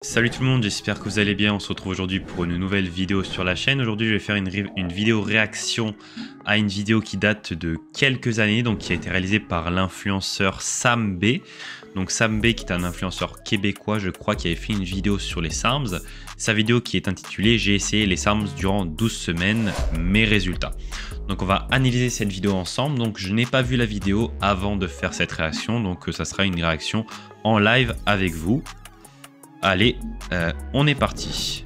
Salut tout le monde, j'espère que vous allez bien. On se retrouve aujourd'hui pour une nouvelle vidéo sur la chaîne. Aujourd'hui, je vais faire une vidéo réaction à une vidéo qui date de quelques années, donc qui a été réalisée par l'influenceur Sam B. Donc Sam B, qui est un influenceur québécois, je crois, qui avait fait une vidéo sur les SARMs. Sa vidéo qui est intitulée « J'ai essayé les SARMs durant 12 semaines, mes résultats ». Donc on va analyser cette vidéo ensemble. Donc je n'ai pas vu la vidéo avant de faire cette réaction, donc ça sera une réaction en live avec vous. Allez, on est parti.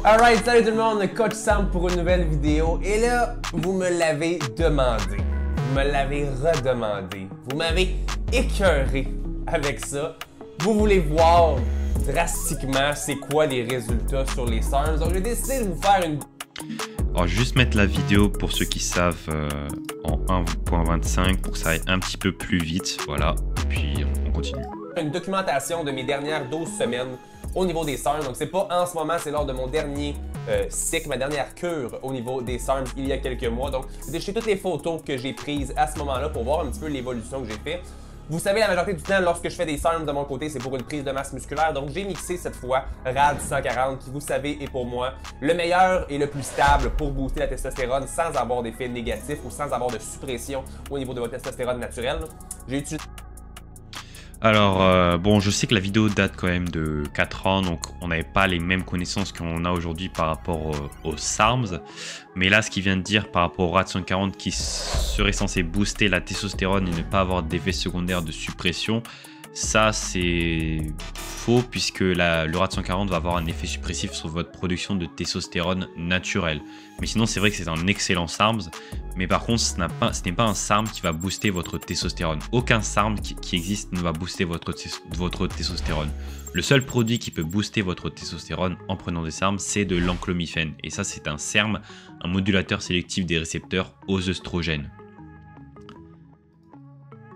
Alright, salut tout le monde, Coach Sam pour une nouvelle vidéo. Et là, vous me l'avez demandé, vous me l'avez redemandé, vous m'avez écœuré avec ça. Vous voulez voir drastiquement c'est quoi les résultats sur les SARMs. Donc j'ai décidé de vous faire une... Alors, je vais juste mettre la vidéo pour ceux qui savent en 1.25 pour que ça aille un petit peu plus vite. Voilà, et puis on continue. Une documentation de mes dernières 12 semaines au niveau des SARMs. Donc, c'est pas en ce moment, c'est lors de mon dernier cycle, ma dernière cure au niveau des SARMs il y a quelques mois. Donc, j'ai déchiqueté toutes les photos que j'ai prises à ce moment-là pour voir un petit peu l'évolution que j'ai fait. Vous savez, la majorité du temps, lorsque je fais des SARMs de mon côté, c'est pour une prise de masse musculaire. Donc, j'ai mixé cette fois RAD 140 qui, vous savez, est pour moi le meilleur et le plus stable pour booster la testostérone sans avoir d'effet négatif ou sans avoir de suppression au niveau de votre testostérone naturelle. J'ai utilisé... Alors, bon, je sais que la vidéo date quand même de 4 ans, donc on n'avait pas les mêmes connaissances qu'on a aujourd'hui par rapport aux SARMs. Mais là, ce qu'il vient de dire par rapport au RAD 140 qui serait censé booster la testostérone et ne pas avoir d'effet secondaire de suppression, ça c'est faux puisque le RAD 140 va avoir un effet suppressif sur votre production de testostérone naturelle. Mais sinon, c'est vrai que c'est un excellent SARMs, mais par contre, ce n'est pas un SARM qui va booster votre testostérone. Aucun SARM qui existe ne va booster votre testostérone. Le seul produit qui peut booster votre testostérone en prenant des SARMs, c'est de l'enclomifène. Et ça, c'est un SERM, un modulateur sélectif des récepteurs aux œstrogènes.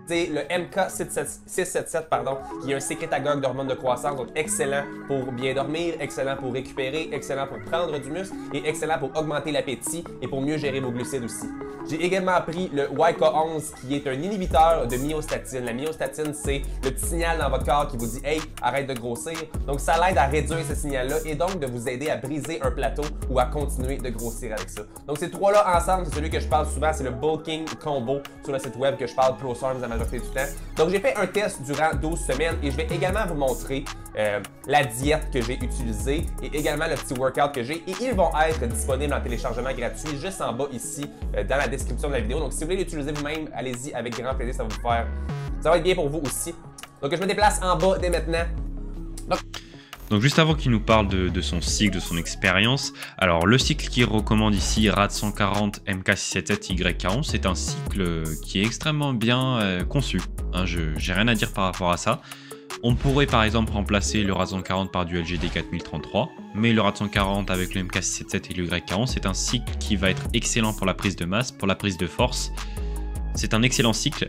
C'est le MK677, qui est un sécrétagogue d'hormones de croissance, donc excellent pour bien dormir, excellent pour récupérer, excellent pour prendre du muscle et excellent pour augmenter l'appétit et pour mieux gérer vos glucides aussi. J'ai également pris le YK11 qui est un inhibiteur de myostatine. La myostatine, c'est le petit signal dans votre corps qui vous dit « Hey, arrête de grossir ». Donc ça l'aide à réduire ce signal-là et donc de vous aider à briser un plateau ou à continuer de grossir avec ça. Donc ces trois-là ensemble, c'est celui que je parle souvent, c'est le Bulking Combo sur le site web que je parle ProSARMs la majorité du temps. Donc j'ai fait un test durant 12 semaines et je vais également vous montrer la diète que j'ai utilisée et également le petit workout que j'ai et ils vont être disponibles en téléchargement gratuit juste en bas ici dans la description de la vidéo. Donc si vous voulez l'utiliser vous-même, allez-y avec grand plaisir, ça va être bien pour vous aussi. Donc je me déplace en bas dès maintenant. Donc juste avant qu'il nous parle de son cycle, de son expérience, alors le cycle qu'il recommande ici, RAD 140 MK677 Y40, c'est un cycle qui est extrêmement bien conçu. Hein, j'ai rien à dire par rapport à ça. On pourrait par exemple remplacer le RAD 140 par du LGD 4033, mais le RAD 140 avec le MK677 et le Y40, c'est un cycle qui va être excellent pour la prise de masse, pour la prise de force. C'est un excellent cycle.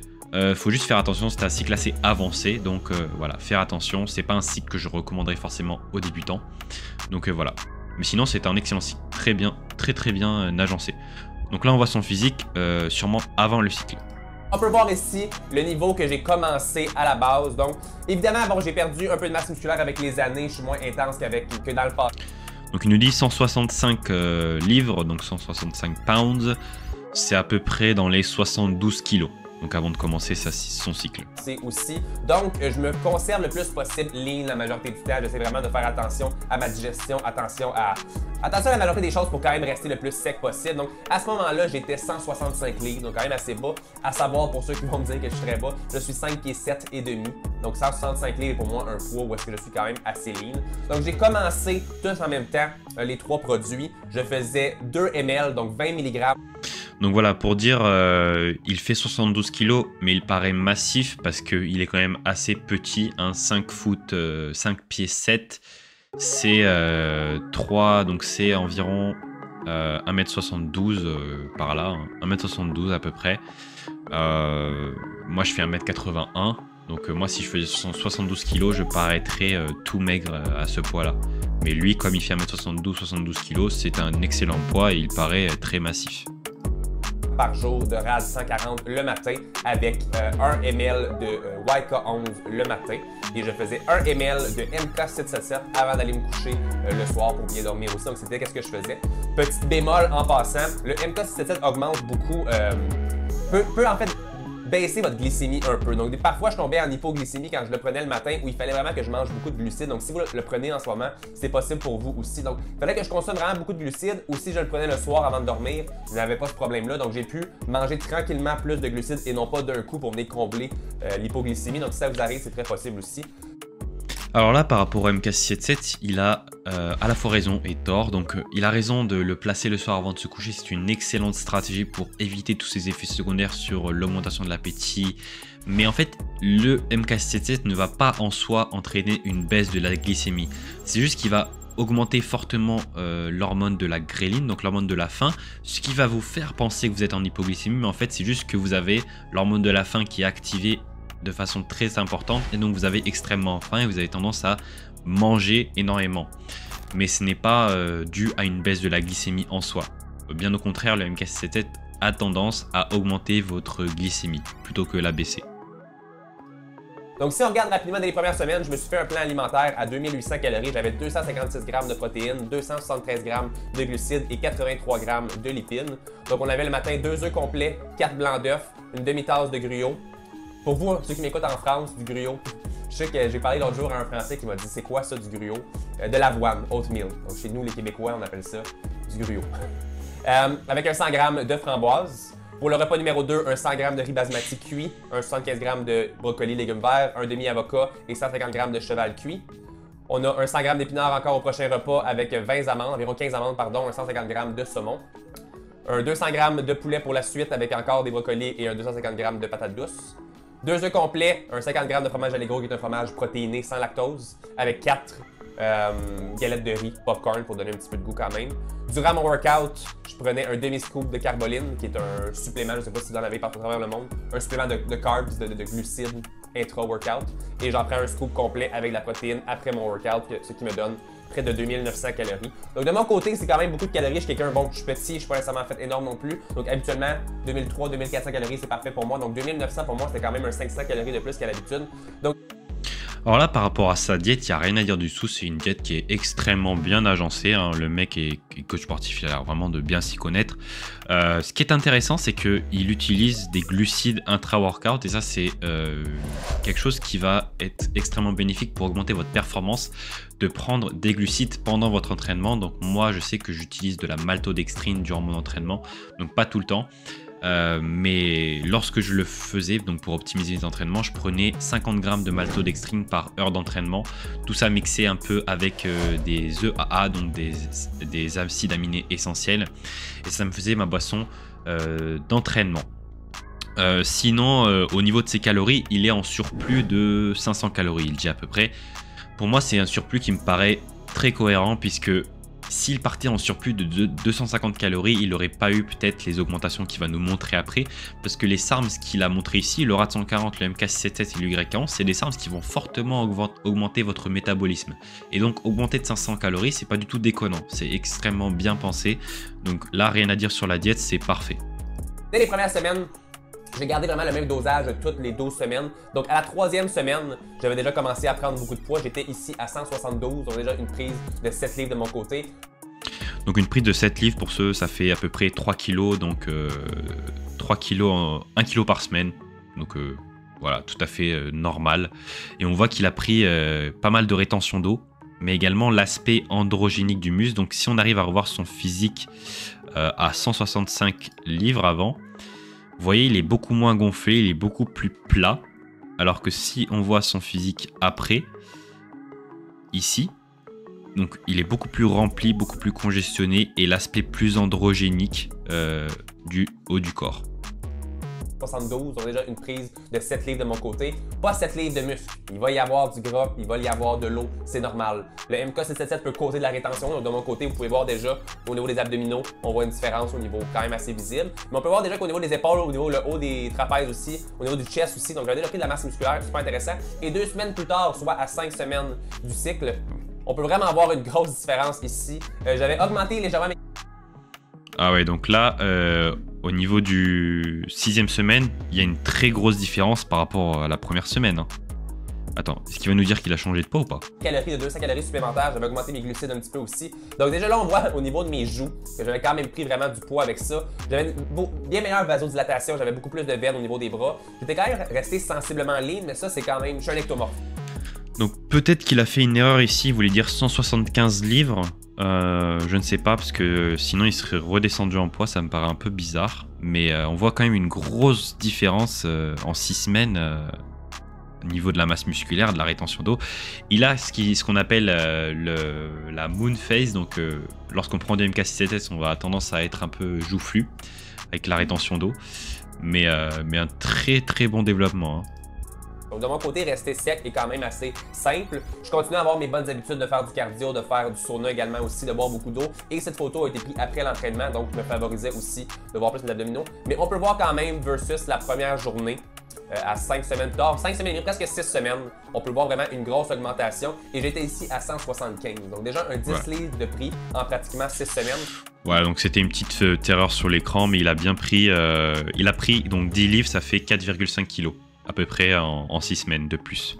Faut juste faire attention, c'est un cycle assez avancé, donc voilà, faire attention, c'est pas un cycle que je recommanderais forcément aux débutants, donc voilà. Mais sinon c'est un excellent cycle, très bien agencé. Donc là on voit son physique, sûrement avant le cycle. On peut voir ici le niveau que j'ai commencé à la base, donc évidemment bon, j'ai perdu un peu de masse musculaire avec les années, je suis moins intense que dans le passé. Donc il nous dit 165 livres, donc 165 pounds, c'est à peu près dans les 72 kilos. Donc avant de commencer son cycle. C'est aussi. Donc, je me conserve le plus possible lean la majorité du temps. J'essaie vraiment de faire attention à ma digestion, attention à la majorité des choses pour quand même rester le plus sec possible. Donc, à ce moment-là, j'étais 165 livres, donc quand même assez bas. À savoir, pour ceux qui vont me dire que je suis très bas, je suis 5 pieds 7 et demi. Donc, 165 livres est pour moi un poids où est-ce que je suis quand même assez lean. Donc, j'ai commencé tous en même temps les trois produits. Je faisais 2 ml, donc 20 mg. Donc voilà, pour dire, il fait 72 kg, mais il paraît massif parce qu'il est quand même assez petit, hein, 5 pieds 7, c'est 3, donc c'est environ 1m72 par là, hein, 1m72 à peu près. Moi je fais 1m81, donc moi si je faisais 72 kg, je paraîtrais tout maigre à ce poids-là. Mais lui, comme il fait 1m72, 72 kg, c'est un excellent poids et il paraît très massif. par jour de RAD 140 le matin avec 1 ml de YK11 le matin. Et je faisais 1 ml de MK777 avant d'aller me coucher le soir pour bien dormir aussi. Donc c'était qu'est-ce que je faisais. Petit bémol en passant, le MK777 augmente beaucoup, peut en fait baisser votre glycémie un peu. Donc parfois je tombais en hypoglycémie quand je le prenais le matin où il fallait vraiment que je mange beaucoup de glucides. Donc si vous le prenez en ce moment, c'est possible pour vous aussi. Donc il fallait que je consomme vraiment beaucoup de glucides ou si je le prenais le soir avant de dormir, je n'avais pas ce problème-là. Donc j'ai pu manger tranquillement plus de glucides et non pas d'un coup pour venir combler l'hypoglycémie. Donc si ça vous arrive, c'est très possible aussi. Alors là, par rapport au MK677, il a à la fois raison et tort. Donc il a raison de le placer le soir avant de se coucher. C'est une excellente stratégie pour éviter tous ces effets secondaires sur l'augmentation de l'appétit. Mais en fait, le MK677 ne va pas en soi entraîner une baisse de la glycémie. C'est juste qu'il va augmenter fortement l'hormone de la gréline, donc l'hormone de la faim, ce qui va vous faire penser que vous êtes en hypoglycémie. Mais en fait, c'est juste que vous avez l'hormone de la faim qui est activée de façon très importante et donc vous avez extrêmement faim et vous avez tendance à manger énormément. Mais ce n'est pas dû à une baisse de la glycémie en soi. Bien au contraire, le MK777 a tendance à augmenter votre glycémie plutôt que la baisser. Donc si on regarde rapidement dans les premières semaines, je me suis fait un plan alimentaire à 2800 calories. J'avais 256 grammes de protéines, 273 grammes de glucides et 83 grammes de lipides. Donc on avait le matin 2 œufs complets, 4 blancs d'œufs, une demi-tasse de gruau. Pour vous, ceux qui m'écoutent en France, du gruau, je sais que j'ai parlé l'autre jour à un Français qui m'a dit c'est quoi ça du gruau? De l'avoine, oatmeal. Donc chez nous les Québécois, on appelle ça du gruau. Avec un 100 g de framboise. Pour le repas numéro 2, un 100 g de riz basmati cuit, un 75 g de brocoli légumes verts, un demi-avocat et 150 g de cheval cuit. On a un 100 g d'épinards encore au prochain repas avec 20 amandes, environ 15 amandes, pardon, un 150 g de saumon. Un 200 g de poulet pour la suite avec encore des brocolis et un 250 g de patates douces. 2 œufs complets, un 50 g de fromage Allegro qui est un fromage protéiné sans lactose, avec 4 galettes de riz popcorn pour donner un petit peu de goût quand même. Durant mon workout, je prenais un demi-scoop de carboline, qui est un supplément, je ne sais pas si vous en avez partout à travers le monde, un supplément de carbs, de glucides intra-workout. Et j'en prends un scoop complet avec de la protéine après mon workout, ce qui me donne près de 2900 calories. Donc de mon côté, c'est quand même beaucoup de calories. Je suis quelqu'un, bon, je suis petit, je suis pas nécessairement fait énorme non plus. Donc habituellement, 2300-2400 calories, c'est parfait pour moi. Donc 2900 pour moi, c'était quand même un 500 calories de plus qu'à l'habitude. Donc alors là, par rapport à sa diète, il n'y a rien à dire du tout. C'est une diète qui est extrêmement bien agencée. Hein. Le mec est coach sportif, il a l'air vraiment de bien s'y connaître. Ce qui est intéressant, c'est qu'il utilise des glucides intra-workout. Et ça, c'est quelque chose qui va être extrêmement bénéfique pour augmenter votre performance, de prendre des glucides pendant votre entraînement. Donc moi, je sais que j'utilise de la maltodextrine durant mon entraînement. Donc pas tout le temps. Mais lorsque je le faisais, donc pour optimiser les entraînements, je prenais 50 g de maltodextrine par heure d'entraînement. Tout ça mixé un peu avec des EAA, donc des acides aminés essentiels. Et ça me faisait ma boisson d'entraînement. Sinon, au niveau de ses calories, il est en surplus de 500 calories, il dit à peu près. Pour moi, c'est un surplus qui me paraît très cohérent puisque s'il partait en surplus de 250 calories, il n'aurait pas eu peut-être les augmentations qu'il va nous montrer après. Parce que les SARMs qu'il a montré ici, le RAD 140, le MK677 et le YK11, c'est des SARMs qui vont fortement augmenter votre métabolisme. Et donc augmenter de 500 calories, c'est pas du tout déconnant. C'est extrêmement bien pensé. Donc là, rien à dire sur la diète, c'est parfait. Dès les premières semaines, j'ai gardé vraiment le même dosage toutes les 12 semaines. Donc à la 3e semaine, j'avais déjà commencé à prendre beaucoup de poids. J'étais ici à 172, donc déjà une prise de 7 livres de mon côté. Donc une prise de 7 livres pour ceux, ça fait à peu près 3 kg, donc 3 kg, 1 kg par semaine. Donc voilà, tout à fait normal. Et on voit qu'il a pris pas mal de rétention d'eau, mais également l'aspect androgénique du muscle. Donc si on arrive à revoir son physique à 165 livres avant, vous voyez, il est beaucoup moins gonflé, il est beaucoup plus plat. Alors que si on voit son physique après, ici, donc il est beaucoup plus rempli, beaucoup plus congestionné et l'aspect plus androgénique du haut du corps. 72, on a déjà une prise de 7 livres de mon côté. Pas 7 livres de muscle. Il va y avoir du gras, il va y avoir de l'eau, c'est normal. Le MK777 peut causer de la rétention. Donc de mon côté, vous pouvez voir déjà au niveau des abdominaux, on voit une différence au niveau quand même assez visible. Mais on peut voir déjà qu'au niveau des épaules, au niveau le haut des trapèzes aussi, au niveau du chest aussi. Donc j'ai déjà pris de la masse musculaire, super intéressant. Et 2 semaines plus tard, soit à 5 semaines du cycle, on peut vraiment avoir une grosse différence ici. J'avais augmenté légèrement mes... Ah ouais, donc là, au niveau du 6e semaine, il y a une très grosse différence par rapport à la première semaine. Hein. Attends, est-ce qu'il va nous dire qu'il a changé de poids ou pas? Calories de 200 calories supplémentaires, j'avais augmenté mes glucides un petit peu aussi. Donc déjà là, on voit au niveau de mes joues que j'avais quand même pris vraiment du poids avec ça. J'avais une bien meilleure vasodilatation, j'avais beaucoup plus de veine au niveau des bras. J'étais quand même resté sensiblement lean, mais ça c'est quand même, je suis un ectomorphe. Donc peut-être qu'il a fait une erreur ici, il voulait dire 175 livres. Je ne sais pas, parce que sinon il serait redescendu en poids, ça me paraît un peu bizarre. Mais on voit quand même une grosse différence en 6 semaines au niveau de la masse musculaire, de la rétention d'eau. Il a ce qu'on appelle la moon phase, donc lorsqu'on prend du MK670, on va avoir tendance à être un peu joufflu avec la rétention d'eau. Mais un très très bon développement. Hein. Donc de mon côté, rester sec est quand même assez simple. Je continue à avoir mes bonnes habitudes de faire du cardio, de faire du sauna également aussi, de boire beaucoup d'eau. Et cette photo a été prise après l'entraînement, donc je me favorisais aussi de voir plus mes abdominaux. Mais on peut voir quand même versus la première journée à 5 semaines plus tard, 5 semaines et presque 6 semaines, on peut voir vraiment une grosse augmentation. Et j'étais ici à 175. Donc déjà un 10 livres de prix en pratiquement 6 semaines. Ouais, donc c'était une petite erreur sur l'écran, mais il a bien pris, il a pris donc 10 livres, ça fait 4,5 kg. À peu près en 6 semaines de plus.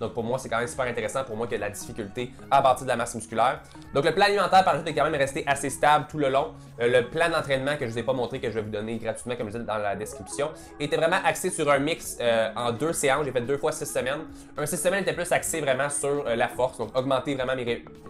Donc pour moi, c'est quand même super intéressant pour moi qu'il y a de la difficulté à partir de la masse musculaire. Donc le plan alimentaire par la suite est quand même resté assez stable tout le long. Le plan d'entraînement que je ne vous ai pas montré, que je vais vous donner gratuitement comme je disais dans la description, était vraiment axé sur un mix en 2 séances. J'ai fait 2 fois 6 semaines. Un 6 semaines était plus axé vraiment sur la force, donc augmenter vraiment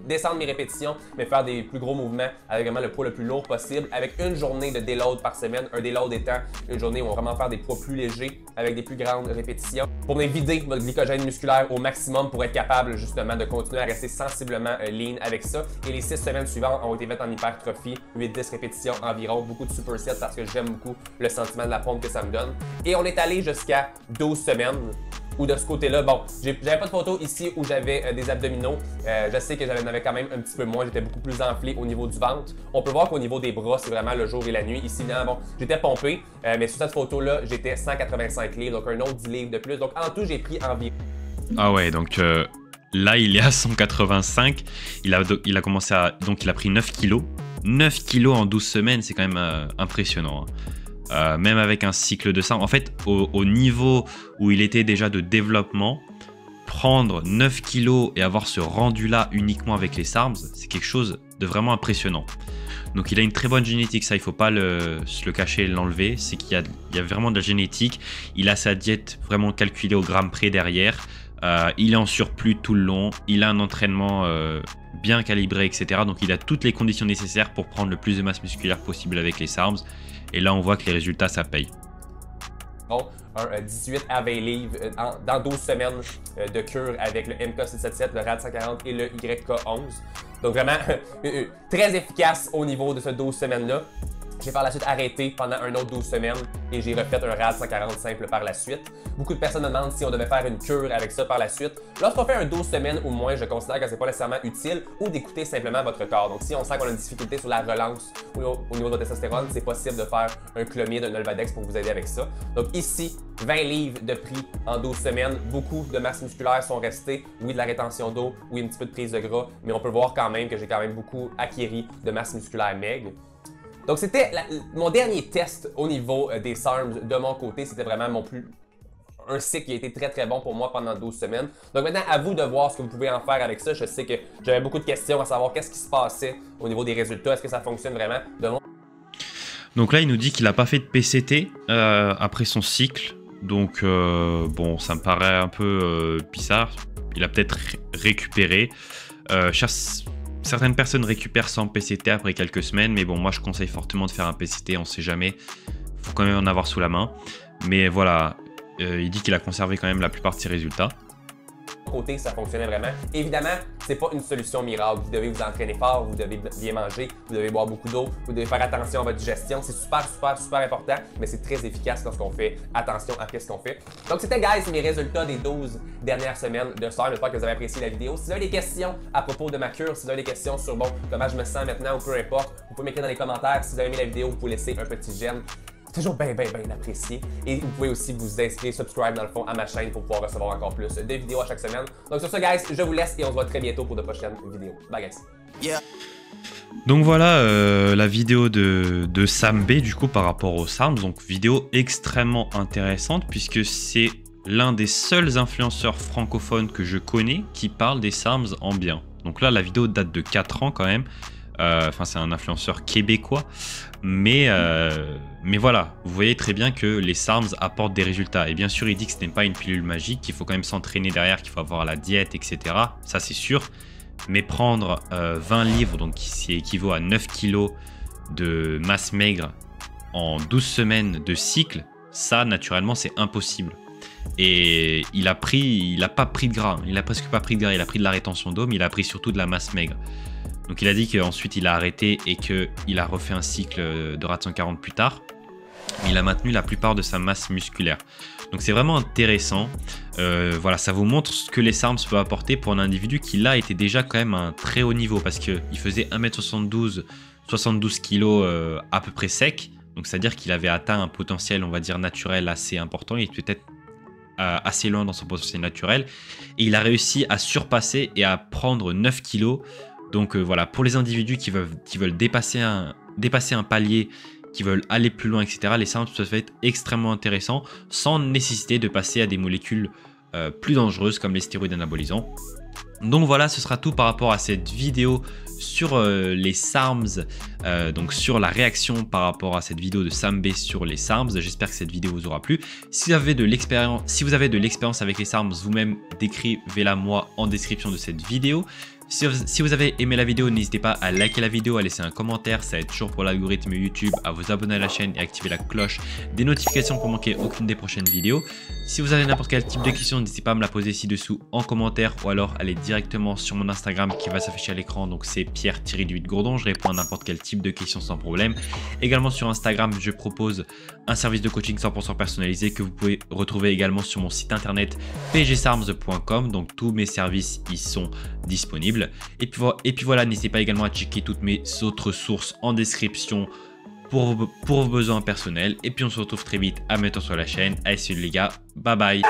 descendre mes répétitions, mais faire des plus gros mouvements avec vraiment le poids le plus lourd possible, avec une journée de déload par semaine. Un déload étant une journée où on va vraiment faire des poids plus légers avec des plus grandes répétitions pour venir vider votre glycogène musculaire au maximum pour être capable justement de continuer à rester sensiblement lean avec ça. Et les 6 semaines suivantes ont été faites en hypertrophie, 8-10 répétitions environ, beaucoup de supersets parce que j'aime beaucoup le sentiment de la pompe que ça me donne. Et on est allé jusqu'à 12 semaines. Ou de ce côté-là, bon, j'avais pas de photo ici où j'avais des abdominaux. Je sais que j'en avais quand même un petit peu moins. J'étais beaucoup plus enflé au niveau du ventre. On peut voir qu'au niveau des bras, c'est vraiment le jour et la nuit. Ici, non, bon, j'étais pompé, mais sur cette photo-là, j'étais 185 livres, donc un autre 10 livres de plus. Donc en tout, j'ai pris environ. Ah ouais, donc là, il est à 185. Il a commencé à... Donc il a pris 9 kilos. 9 kilos en 12 semaines, c'est quand même impressionnant. Hein. Même avec un cycle de ça. En fait, au niveau où il était déjà de développement, prendre 9 kilos et avoir ce rendu-là uniquement avec les SARMs, c'est quelque chose de vraiment impressionnant. Donc il a une très bonne génétique, ça il ne faut pas se le cacher et l'enlever. C'est qu'il y a vraiment de la génétique. Il a sa diète vraiment calculée au gramme près derrière. Il est en surplus tout le long. Il a un entraînement bien calibré, etc. Donc il a toutes les conditions nécessaires pour prendre le plus de masse musculaire possible avec les SARMs. Et là, on voit que les résultats, ça paye. Bon, un 18 à 20 livres dans 12 semaines de cure avec le MK777, le RAD 140 et le YK11. Donc vraiment, très efficace au niveau de ce 12 semaines-là. J'ai par la suite arrêté pendant un autre 12 semaines et j'ai refait un RAD 140 simple par la suite. Beaucoup de personnes me demandent si on devait faire une cure avec ça par la suite. Lorsqu'on fait un 12 semaines ou moins, je considère que c'est pas nécessairement utile ou d'écouter simplement votre corps. Donc si on sent qu'on a une difficulté sur la relance ou au niveau de votre testostérone, c'est possible de faire un Clomid, un Olvadex pour vous aider avec ça. Donc ici, 20 livres de prix en 12 semaines. Beaucoup de masse musculaire sont restés. Oui, de la rétention d'eau, oui, un petit peu de prise de gras, mais on peut voir quand même que j'ai quand même beaucoup acquis de masse musculaire maigre. Donc c'était mon dernier test au niveau des SARMs de mon côté. C'était vraiment un cycle qui a été très très bon pour moi pendant 12 semaines. Donc maintenant, à vous de voir ce que vous pouvez en faire avec ça. Je sais que j'avais beaucoup de questions à savoir qu'est-ce qui se passait au niveau des résultats. Est-ce que ça fonctionne vraiment? Donc là, il nous dit qu'il n'a pas fait de PCT après son cycle. Donc bon, ça me paraît un peu bizarre. Il a peut-être récupéré. Certaines personnes récupèrent sans PCT après quelques semaines, mais bon, moi je conseille fortement de faire un PCT, on ne sait jamais. Il faut quand même en avoir sous la main. Mais voilà, il dit qu'il a conservé quand même la plupart de ses résultats. Côté, ça fonctionnait vraiment. Évidemment, c'est pas une solution miracle. Vous devez vous entraîner fort, vous devez bien manger, vous devez boire beaucoup d'eau, vous devez faire attention à votre digestion. C'est super important, mais c'est très efficace lorsqu'on fait attention à ce qu'on fait. Donc c'était, guys, mes résultats des 12 dernières semaines de SARM. J'espère que vous avez apprécié la vidéo. Si vous avez des questions à propos de ma cure, si vous avez des questions sur comment je me sens maintenant ou peu importe, vous pouvez m'écrire dans les commentaires. Si vous avez aimé la vidéo, vous pouvez laisser un petit j'aime. Toujours bien apprécié. Et vous pouvez aussi vous inscrire, subscribe dans le fond à ma chaîne pour pouvoir recevoir encore plus de vidéos à chaque semaine. Donc sur ce, guys, je vous laisse et on se voit très bientôt pour de prochaines vidéos. Bye, guys. Yeah. Donc voilà la vidéo de Sam B du coup par rapport aux SARMs. Donc vidéo extrêmement intéressante puisque c'est l'un des seuls influenceurs francophones que je connais qui parle des SARMs en bien. Donc là la vidéo date de 4 ans quand même. Enfin c'est un influenceur québécois. Mais voilà, vous voyez très bien que les SARMs apportent des résultats. Et bien sûr il dit que ce n'est pas une pilule magique, qu'il faut quand même s'entraîner derrière, qu'il faut avoir la diète, etc. Ça c'est sûr. Mais prendre 20 livres, donc qui équivaut à 9 kg de masse maigre en 12 semaines de cycle, ça naturellement c'est impossible. Et il a pas pris de gras, il a presque pas pris de gras, il a pris de la rétention d'eau, mais il a pris surtout de la masse maigre. Donc il a dit qu'ensuite il a arrêté et qu'il a refait un cycle de RAD 140 plus tard. Mais il a maintenu la plupart de sa masse musculaire. Donc c'est vraiment intéressant. Voilà, ça vous montre ce que les SARMs peuvent apporter pour un individu qui là était déjà quand même à un très haut niveau parce qu'il faisait 1m72, 72 kg à peu près sec. Donc c'est-à-dire qu'il avait atteint un potentiel, on va dire, naturel assez important. Il était peut-être assez loin dans son potentiel naturel. Et il a réussi à surpasser et à prendre 9 kg. Donc voilà, pour les individus qui veulent dépasser un palier, qui veulent aller plus loin, etc., les SARMs peuvent être extrêmement intéressants sans nécessité de passer à des molécules plus dangereuses comme les stéroïdes anabolisants. Donc voilà, ce sera tout par rapport à cette vidéo sur les SARMs, donc sur la réaction par rapport à cette vidéo de Sam B sur les SARMs. J'espère que cette vidéo vous aura plu. Si vous avez de l'expérience avec les SARMs vous-même, décrivez-la moi en description de cette vidéo. Si vous avez aimé la vidéo, n'hésitez pas à liker la vidéo, à laisser un commentaire, ça aide toujours pour l'algorithme YouTube, à vous abonner à la chaîne et activer la cloche des notifications pour manquer aucune des prochaines vidéos. Si vous avez n'importe quel type de question, n'hésitez pas à me la poser ci-dessous en commentaire ou alors aller directement sur mon Instagram qui va s'afficher à l'écran, donc c'est Pierre-Gourdon, je réponds à n'importe quel type de question sans problème. Également sur Instagram, je propose un service de coaching 100% personnalisé que vous pouvez retrouver également sur mon site internet pgsarms.com, donc tous mes services y sont disponibles. Et puis voilà, n'hésitez pas également à checker toutes mes autres sources en description pour vos besoins personnels. Et puis on se retrouve très vite à bientôt sur la chaîne. Allez, salut les gars, bye bye.